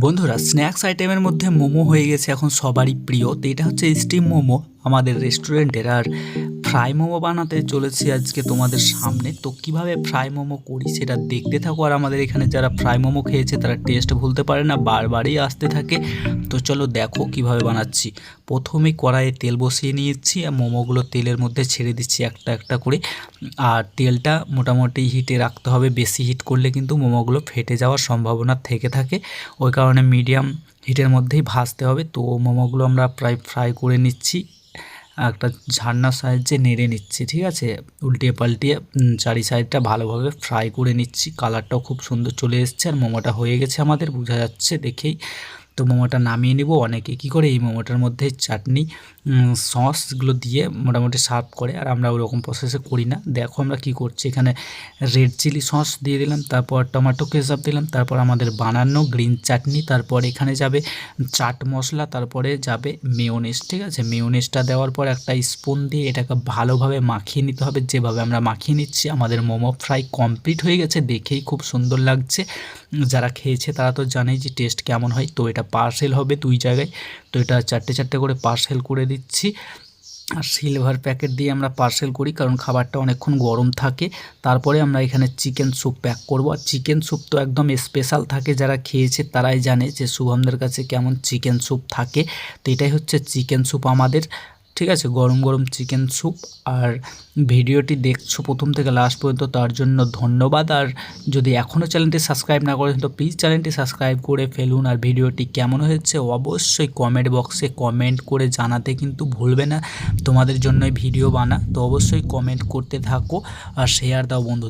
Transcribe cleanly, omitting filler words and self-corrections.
বন্ধুরা, স্ন্যাক্স আইটেমের মধ্যে মোমো হয়ে গেছে এখন সবারই প্রিয়। তো এটা হচ্ছে স্টিম মোমো আমাদের রেস্টুরেন্টের। আর ফ্রাই মোমো বানাতে চলেছি আজকে তোমাদের সামনে। তো কিভাবে ফ্রাই মোমো করি সেটা দেখতে থাকো। আর আমাদের এখানে যারা ফ্রাই মোমো খেয়েছে তারা টেস্ট ভুলতে পারে না, বারবারই আসতে থাকে। তো চলো দেখো কিভাবে বানাচ্ছি। প্রথমেই কড়াইয়ে তেল বসিয়ে নিয়েছি আর মোমোগুলো তেলের মধ্যে ছেড়ে দিচ্ছি একটা একটা করে। আর তেলটা মোটামুটি হিটে রাখতে হবে, বেশি হিট করলে কিন্তু মোমোগুলো ফেটে যাওয়ার সম্ভাবনা থেকে থাকে। ওই কারণে মিডিয়াম হিটের মধ্যেই ভাজতে হবে। তো মোমোগুলো আমরা প্রায় ফ্রাই করে নিচ্ছি, একটা ঝান্নার সাহায্যে নেড়ে নিচ্ছি, ঠিক আছে, উল্টিয়ে পাল্টিয়ে চারি সাইডটা ভালোভাবে ফ্রাই করে নিচ্ছি। কালারটাও খুব সুন্দর চলে এসছে আর মোমোটা হয়ে গেছে আমাদের, বোঝা যাচ্ছে দেখেই। তো মোমোটা নামিয়ে নেব। অনেকে কী করে এই মোমোটার মধ্যে চাটনি সসগুলো দিয়ে মোটামুটি সার্ভ করে, আর আমরা ওরকম প্রসেসে করি না। দেখো আমরা কি করছি, এখানে রেড চিলি সস দিয়ে দিলাম, তারপর টমেটো কেচাপ দিলাম, তারপর আমাদের বানানো গ্রিন চাটনি, তারপর এখানে যাবে চাট মশলা, তারপরে যাবে মেয়োনিজ, ঠিক আছে। মেয়োনিজটা দেওয়ার পর একটা স্পুন দিয়ে এটাকে ভালোভাবে মাখিয়ে নিতে হবে, যেভাবে আমরা মাখিয়ে নিচ্ছি। আমাদের মোমো ফ্রাই কমপ্লিট হয়ে গেছে, দেখেই খুব সুন্দর লাগছে। যারা খেয়েছে তারা তো জানেই যে টেস্ট কেমন হয়। তো এটা পার্সেল হবে 2 জায়গায়। তো এটা চারটে চারটে করে পার্সেল করে দিচ্ছি। আর সিলভার প্যাকেট দিয়ে আমরা পার্সেল করি, কারণ খাবারটা অনেকক্ষণ গরম থাকে। তারপরে আমরা এখানে চিকেন স্যুপ প্যাক করব। আর চিকেন স্যুপ তো একদম স্পেশাল থাকে, যারা খেয়েছে তারাই জানে যে শুভমদের কাছে কেমন চিকেন স্যুপ থাকে। তো এটাই হচ্ছে চিকেন স্যুপ আমাদের, ঠিক আছে, গরম গরম চিকেন স্যুপ। আর ভিডিওটি দেখছো প্রথম থেকে লাস্ট পর্যন্ত, তার জন্য ধন্যবাদ। আর যদি এখনও চ্যানেলটি সাবস্ক্রাইব না করেন তো প্লিজ চ্যানেলটি সাবস্ক্রাইব করে ফেলুন। আর ভিডিওটি কেমন হয়েছে অবশ্যই কমেন্ট বক্সে কমেন্ট করে জানাতে কিন্তু ভুলবে না। তোমাদের জন্যই ভিডিও বানা, তো অবশ্যই কমেন্ট করতে থাকো আর শেয়ার দাও বন্ধুদের।